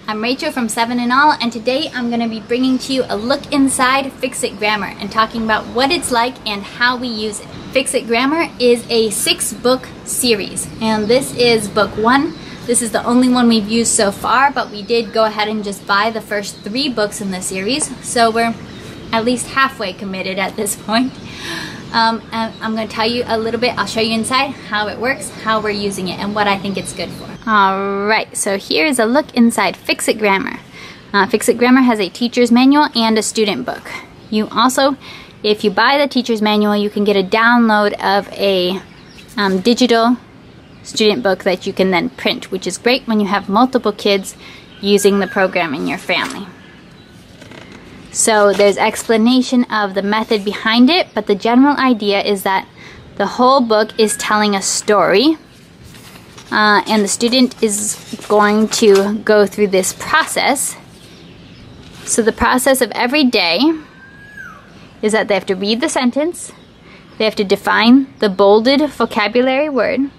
I'm Rachel from 7 in All, and today I'm going to be bringing to you a look inside Fix It Grammar and talking about what it's like and how we use it. Fix It Grammar is a 6-book series, and this is book 1. This is the only one we've used so far, but we did go ahead and just buy the first 3 books in the series, so we're at least halfway committed at this point. And I'm going to tell you a little bit, I'll show you inside how it works, how we're using it, and what I think it's good for. Alright, so here's a look inside Fix It Grammar. Fix It Grammar has a teacher's manual and a student book. You also, if you buy the teacher's manual, you can get a download of a digital student book that you can then print, which is great when you have multiple kids using the program in your family. So there's explanation of the method behind it, but the general idea is that the whole book is telling a story, and the student is going to go through this process. So the process of every day is that they have to read the sentence, they have to define the bolded vocabulary word,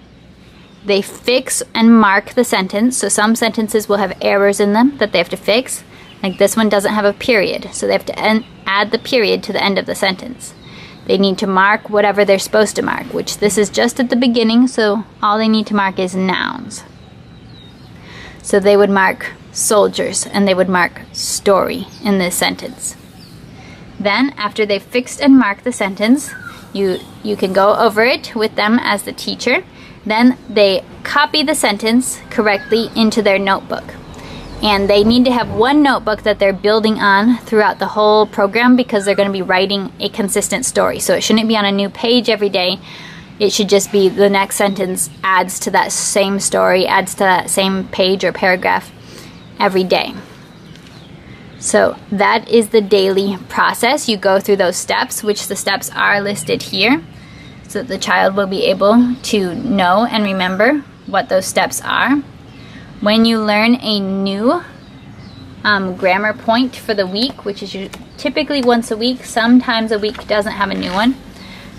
they fix and mark the sentence. So some sentences will have errors in them that they have to fix. Like this one doesn't have a period, so they have to add the period to the end of the sentence. They need to mark whatever they're supposed to mark, which this is just at the beginning, so all they need to mark is nouns. So they would mark soldiers, and they would mark story in this sentence. Then, after they've fixed and marked the sentence, you can go over it with them as the teacher. Then they copy the sentence correctly into their notebook. And they need to have one notebook that they're building on throughout the whole program, because they're going to be writing a consistent story. So it shouldn't be on a new page every day. It should just be the next sentence adds to that same story, adds to that same page or paragraph every day. So that is the daily process. You go through those steps, which the steps are listed here, so that the child will be able to know and remember what those steps are. When you learn a new grammar point for the week, which is typically once a week, sometimes a week doesn't have a new one,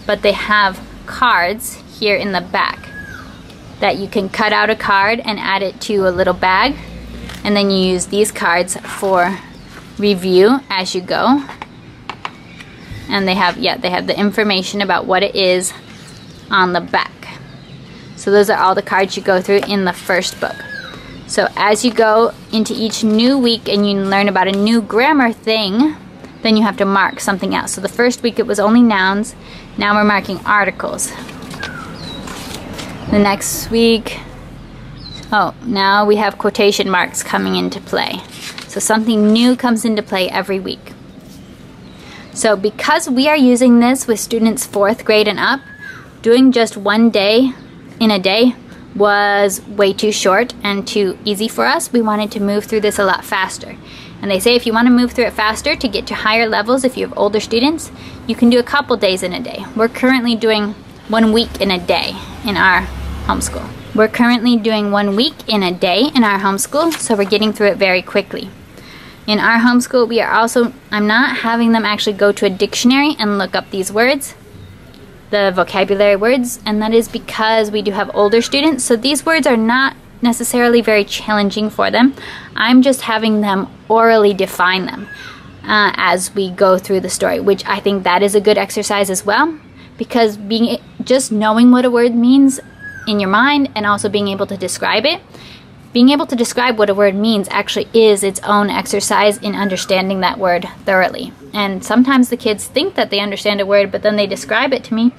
but they have cards here in the back that you can cut out a card and add it to a little bag, and then you use these cards for review as you go. And they have the information about what it is on the back. So those are all the cards you go through in the first book. So as you go into each new week and you learn about a new grammar thing, then you have to mark something else. So the first week it was only nouns. Now we're marking articles. The next week, now we have quotation marks coming into play. So something new comes into play every week. So because we are using this with students 4th grade and up, doing just one day in a day was way too short and too easy for us. We wanted to move through this a lot faster. And they say if you want to move through it faster to get to higher levels, if you have older students, you can do a couple days in a day. We're currently doing 1 week in a day in our homeschool. We're currently doing 1 week in a day in our homeschool, so we're getting through it very quickly. In our homeschool, we are also, I'm not having them actually go to a dictionary and look up these words, the vocabulary words, and that is because we do have older students, so these words are not necessarily very challenging for them. I'm just having them orally define them as we go through the story, which I think that is a good exercise as well, because just knowing what a word means in your mind and also being able to describe it, being able to describe what a word means actually is its own exercise in understanding that word thoroughly. And sometimes the kids think that they understand a word, but then they describe it to me,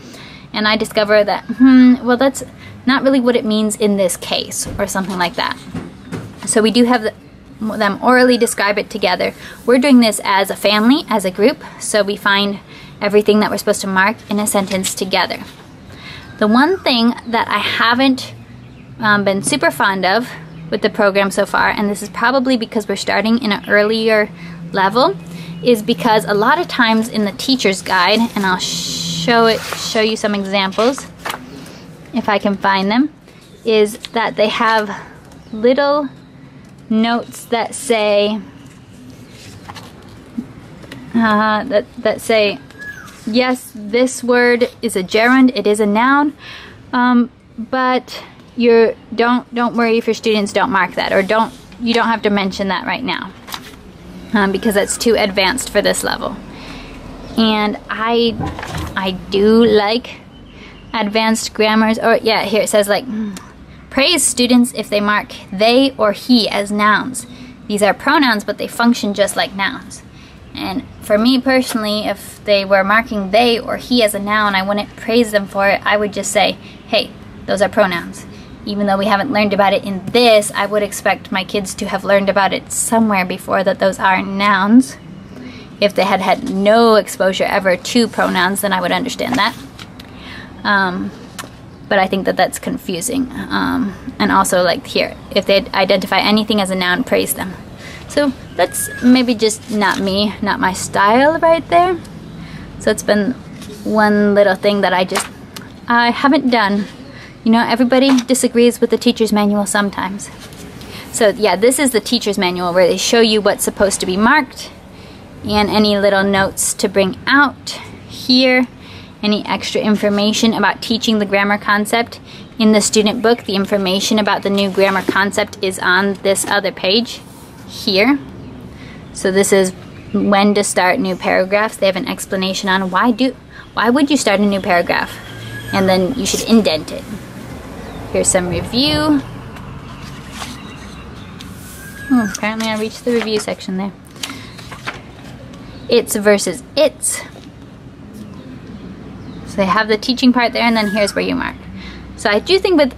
and I discover that, well, that's not really what it means in this case, or something like that. So we do have them orally describe it together. We're doing this as a family, as a group, so we find everything that we're supposed to mark in a sentence together. The one thing that I haven't been super fond of with the program so far, and this is probably because we're starting in an earlier level, is because a lot of times in the teacher's guide, and I'll show you some examples if I can find them, is that they have little notes that say that say, yes, this word is a gerund, it is a noun, but don't worry if your students don't mark that, or don't you don't have to mention that right now because that's too advanced for this level. And I do like advanced grammars, or yeah, here it says like, praise students if they mark they or he as nouns. These are pronouns, but they function just like nouns. And for me personally, if they were marking they or he as a noun, I wouldn't praise them for it. I would just say, hey, those are pronouns. Even though we haven't learned about it in this, I would expect my kids to have learned about it somewhere before, that those are nouns. If they had had no exposure ever to pronouns, then I would understand that. But I think that that's confusing. And also, like here, if they identify anything as a noun, praise them. So that's maybe just not me, not my style right there. So it's been one little thing that I haven't done. You know, everybody disagrees with the teacher's manual sometimes. So yeah, this is the teacher's manual where they show you what's supposed to be marked and any little notes to bring out. Here, any extra information about teaching the grammar concept. In the student book, the information about the new grammar concept is on this other page here. So this is when to start new paragraphs. They have an explanation on why would you start a new paragraph, and then you should indent it. Here's some review. Apparently I reached the review section there. It's versus its. So they have the teaching part there, and then here's where you mark. So I do think with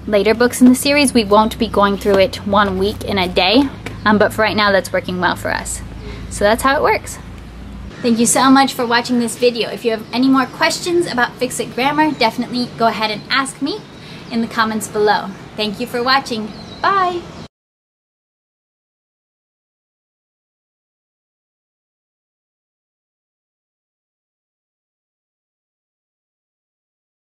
later books in the series, we won't be going through it 1 week in a day. But for right now, that's working well for us. So that's how it works. Thank you so much for watching this video. If you have any more questions about Fix-It Grammar, definitely go ahead and ask me in the comments below. Thank you for watching. Bye!